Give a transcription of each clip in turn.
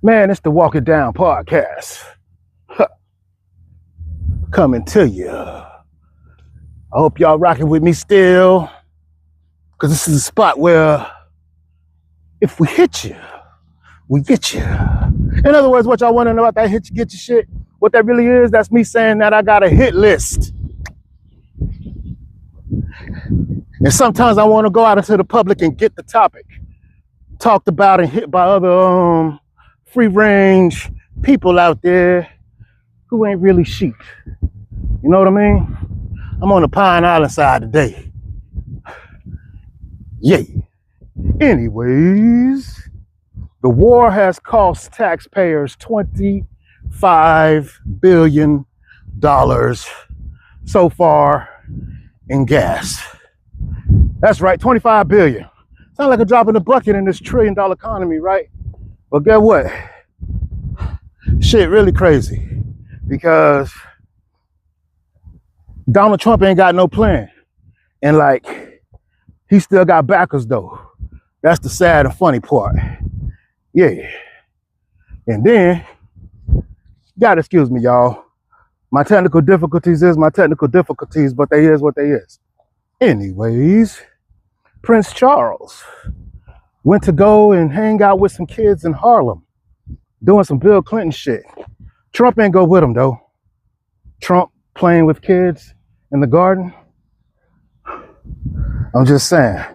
Man, it's the Walkitdown Podcast. Coming to you. I hope y'all rocking with me still, because this is a spot where if we hit you, we get you. In other words, what y'all want to know about that hit you, get you shit? What that really is, that's me saying that I got a hit list. And sometimes I want to go out into the public and get the topic talked about and hit by other free range people out there who ain't really sheep. You know what I mean? I'm on the Pine Island side today. Yay. Anyways, the war has cost taxpayers $25 billion so far in gas. That's right, $25 billion. Sounds like a drop in the bucket in this $1 trillion economy, right? But guess what? Shit really crazy, because Donald Trump ain't got no plan. And he still got backers though. That's the sad and funny part. Yeah. And then, gotta excuse me, y'all. My technical difficulties, but they is what they is. Anyways, Prince Charles went to go and hang out with some kids in Harlem, doing some Bill Clinton shit. Trump ain't go with him though. Trump playing with kids in the garden. I'm just saying.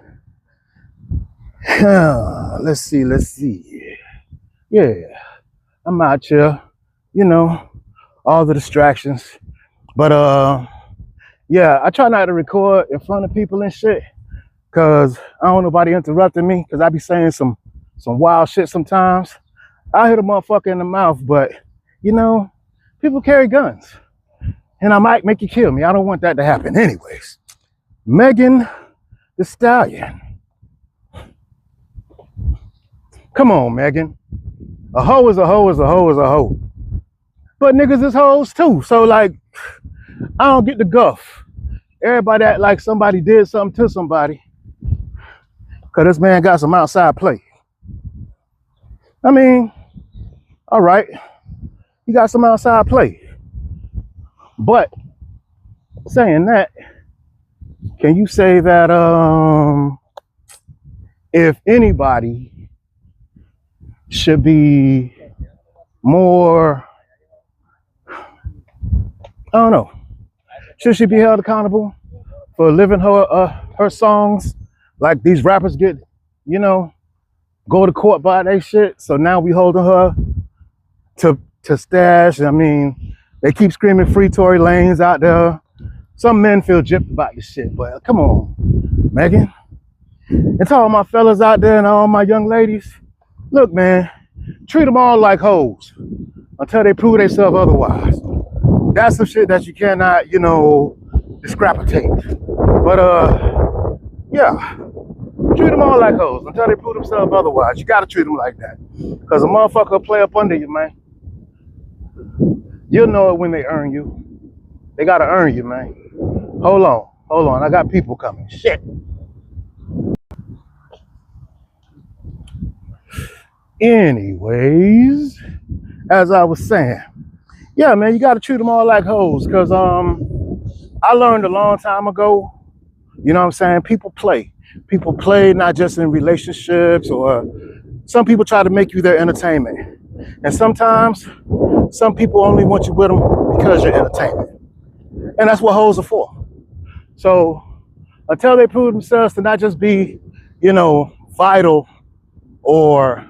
Let's see. Yeah, I'm out here, all the distractions. But yeah, I try not to record in front of people and shit, cause I don't want nobody interrupting me, cause I be saying some wild shit sometimes. I hit a motherfucker in the mouth, but people carry guns, and I might make you kill me. I don't want that to happen. Anyways, Megan Thee Stallion. Come on, Megan. A hoe is a hoe is a hoe is a hoe. But niggas is hoes too. So I don't get the guff. Everybody act like somebody did something to somebody, cause this man got some outside play. I mean, all right, he got some outside play. But saying that, can you say that if anybody should be more, I don't know, should she be held accountable for living her songs like these rappers get, go to court by their shit? So now we holding her to stash. I mean, they keep screaming free Tory Lanez out there. Some men feel gypped about this shit, but come on, Megan. And to all my fellas out there and all my young ladies, look, man, treat them all like hoes until they prove themselves otherwise. That's some shit that you cannot, discrepantate. But yeah, treat them all like hoes until they prove themselves otherwise. You gotta treat them like that, because a motherfucker will play up under you, man. You'll know it when they earn you. They gotta earn you, man. Hold on. I got people coming. Shit. Anyways, as I was saying, yeah, man, you gotta treat them all like hoes, because I learned a long time ago, you know what I'm saying? People play. People play not just in relationships, or some people try to make you their entertainment. And sometimes, some people only want you with them because you're entertainment. And that's what hoes are for. So until they prove themselves to not just be, vital, or,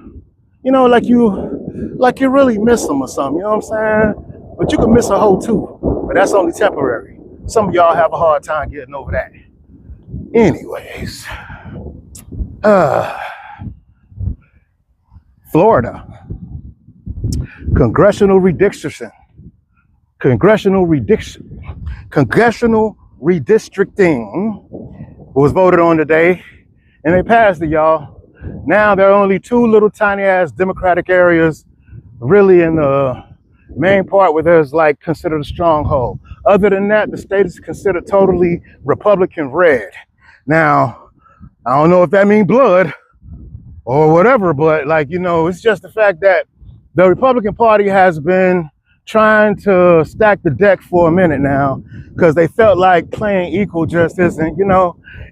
like you really miss them or something, you know what I'm saying? But you can miss a hoe too, but that's only temporary. Some of y'all have a hard time getting over that. Anyways, Florida, congressional redistricting was voted on today, and they passed it, y'all. Now there are only two little tiny ass Democratic areas really in the main part where there's considered a stronghold. Other than that, the state is considered totally Republican red. Now, I don't know if that means blood or whatever, but it's just the fact that The Republican Party has been trying to stack the deck for a minute now because they felt like playing equal just isn't,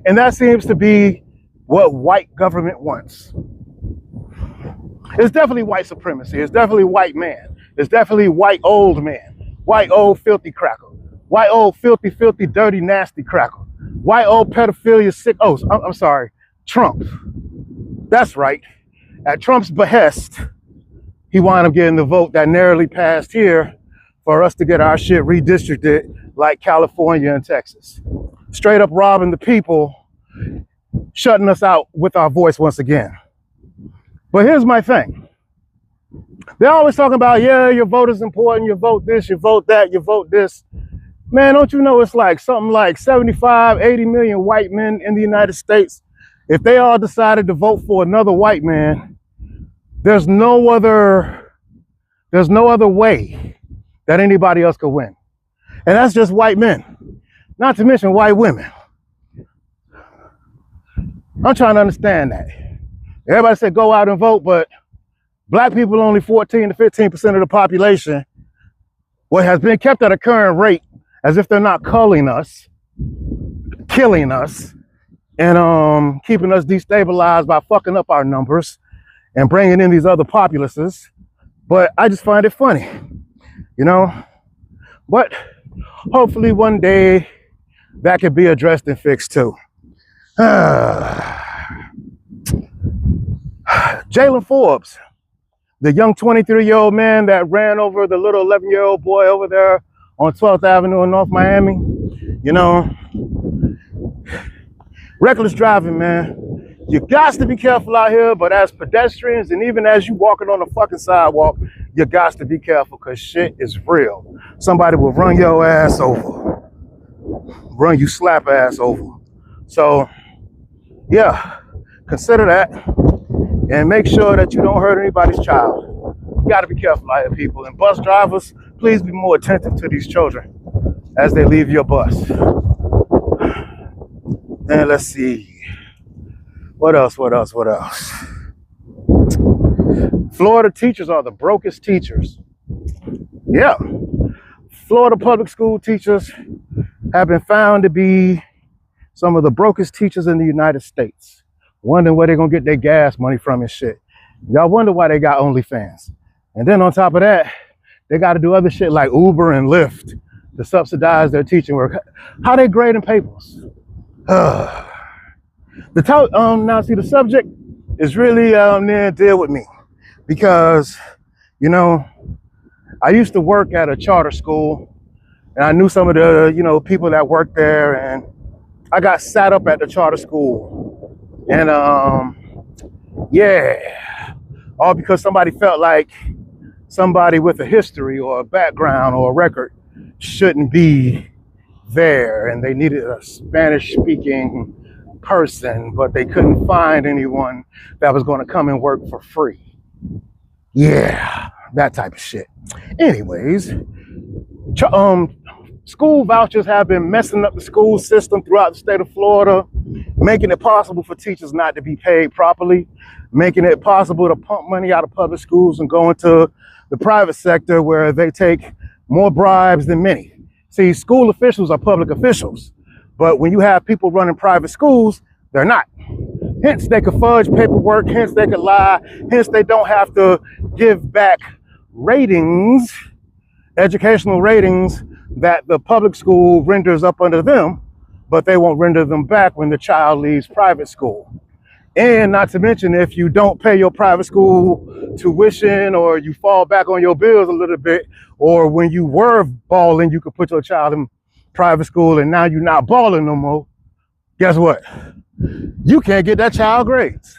and that seems to be what white government wants. It's definitely white supremacy. It's definitely white man. It's definitely white old man. White old filthy cracker. White old filthy, filthy, dirty, nasty cracker. White old pedophilia sick. Oh, I'm sorry. Trump. That's right. At Trump's behest, he wound up getting the vote that narrowly passed here for us to get our shit redistricted like California and Texas. Straight up robbing the people, shutting us out with our voice once again. But here's my thing. They're always talking about, yeah, your vote is important, you vote this, you vote that, you vote this. Man, don't you know it's like something like 75, 80 million white men in the United States. If they all decided to vote for another white man, there's no other way that anybody else could win. And that's just white men, not to mention white women. I'm trying to understand that. Everybody said go out and vote, but black people only 14 to 15% of the population. What has been kept at a current rate as if they're not culling us, killing us, and keeping us destabilized by fucking up our numbers and bringing in these other populaces. But I just find it funny, But hopefully one day that could be addressed and fixed too. Jalen Forbes, the young 23-year-old man that ran over the little 11-year-old boy over there on 12th Avenue in North Miami, reckless driving, man. You got to be careful out here, but as pedestrians and even as you walking on the fucking sidewalk, you got to be careful because shit is real. Somebody will run your ass over. Run you slap ass over. So, yeah, consider that and make sure that you don't hurt anybody's child. You got to be careful out here, people. And bus drivers, please be more attentive to these children as they leave your bus. And let's see. What else? Florida teachers are the brokest teachers. Yeah. Florida public school teachers have been found to be some of the brokest teachers in the United States. Wondering where they're going to get their gas money from and shit. Y'all wonder why they got OnlyFans. And then on top of that, they got to do other shit like Uber and Lyft to subsidize their teaching work. How they grading papers? Now see, the subject is really near deal with me because, I used to work at a charter school and I knew some of the, people that worked there, and I got sat up at the charter school. And all because somebody felt like somebody with a history or a background or a record shouldn't be there, and they needed a Spanish-speaking person, but they couldn't find anyone that was going to come and work for free. Yeah, that type of shit. Anyways, school vouchers have been messing up the school system throughout the state of Florida, making it possible for teachers not to be paid properly, making it possible to pump money out of public schools and go into the private sector where they take more bribes than many. See, school officials are public officials, but when you have people running private schools, they're not. Hence, they could fudge paperwork, hence they could lie, hence they don't have to give back ratings, educational ratings that the public school renders up under them, but they won't render them back when the child leaves private school. And not to mention, if you don't pay your private school tuition or you fall back on your bills a little bit, or when you were balling, you could put your child in private school and now you're not balling no more, guess what? You can't get that child grades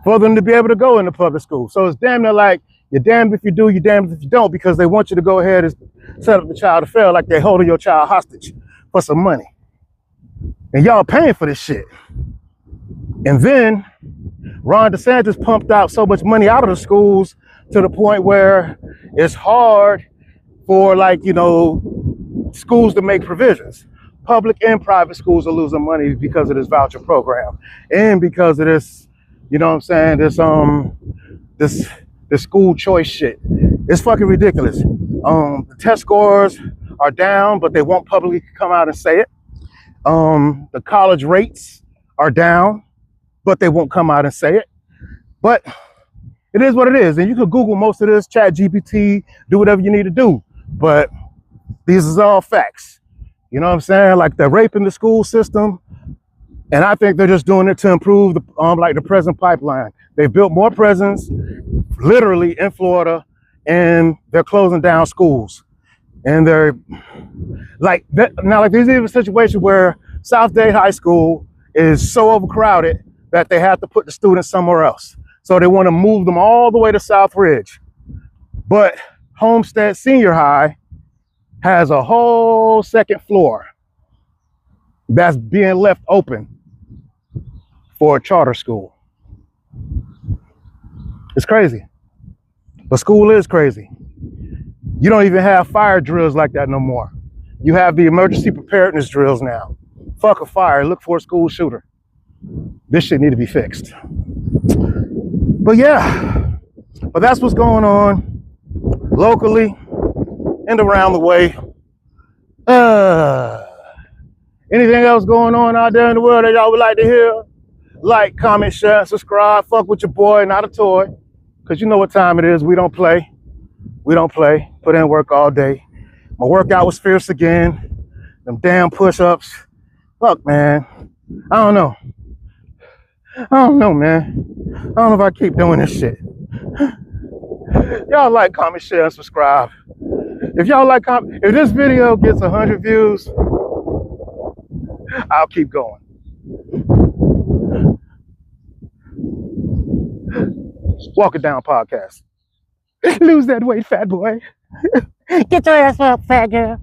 for them to be able to go into public school. So it's damn near like you're damned if you do, you're damned if you don't, because they want you to go ahead and set up the child to fail like they're holding your child hostage for some money. And y'all paying for this shit. And then Ron DeSantis pumped out so much money out of the schools to the point where it's hard for schools to make provisions. Public and private schools are losing money because of this voucher program and because of this, this the school choice shit. It's fucking ridiculous. The test scores are down, but they won't publicly come out and say it. The college rates are down, but they won't come out and say it. But it is what it is. And you can Google most of this, chat GPT, do whatever you need to do. But these is all facts. You know what I'm saying? Like the rape in the school system. And I think they're just doing it to improve the like the prison pipeline. They built more prisons, literally in Florida, and they're closing down schools. And they're like that now. Like there's even a situation where South Dade High School is so overcrowded that they have to put the students somewhere else. So they want to move them all the way to South Ridge. But Homestead Senior High has a whole second floor that's being left open for a charter school. It's crazy. But school is crazy. You don't even have fire drills like that no more. You have the emergency preparedness drills now. Fuck a fire, look for a school shooter. This shit need to be fixed. But yeah, but that's what's going on locally and around the way. Anything else going on out there in the world that y'all would like to hear? Like, comment, share, subscribe. Fuck with your boy, not a toy. Because you know what time it is. We don't play. We don't play. Put in work all day. My workout was fierce again. Them damn push-ups. Fuck, man. I don't know. I don't know, man. I don't know if I keep doing this shit. Y'all like, comment, share, and subscribe. If y'all like, if this video gets 100 views, I'll keep going. Walkitdown Podcast. Lose that weight, fat boy. Get your ass up, fat girl.